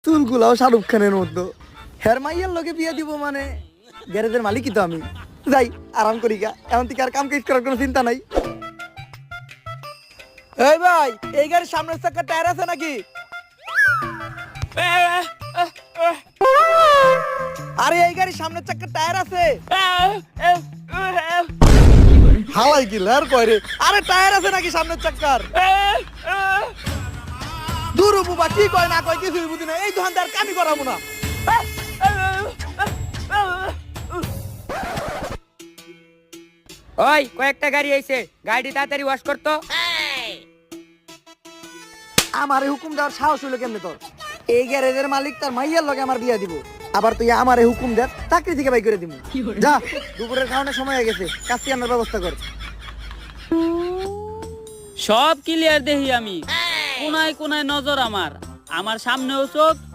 চুলগুলাও শাহরুখ খানের মতো। হের মাইয়ার লগে বিয়ে দিব মানে গ্যারেজের মালিকই তো আমি। যাই আরাম করি গা, এখন থেকে আর কাম কাজ করার কোনো চিন্তা নাই। এই ভাই, এই গাড়ির সামনের চাকা টায়ার আছে নাকি? আরে এই গাড়ির সামনের চাকা টায়ার আছে? হালাই কি লার কয় রে? আরে টায়ার আছে নাকি সামনের চাকার? দূর বুবা, কি কয় না কয় কিছুই বুঝি না। এই দোকানদার কামই করাবো না। ওই কয়েকটা গাড়ি আইছে, গাড়ি তাড়াতাড়ি ওয়াশ করতো। আমারে হুকুম দেওয়ার সাহস হইলো কেমনে তোর? এই গ্যারেজের মালিক তার মাইয়ার লগে আমার বিয়া দিব, আবার তুই আমারে হুকুম দে চাকরি থেকে বাই করে দিব? যা, দুপুরের খাওয়ানোর সময় হয়ে গেছে, কাজটি আনার ব্যবস্থা কর। সব ক্লিয়ার দেখি আমি, কোনায় কোনায় নজর আমার, আমার সামনেও চোখ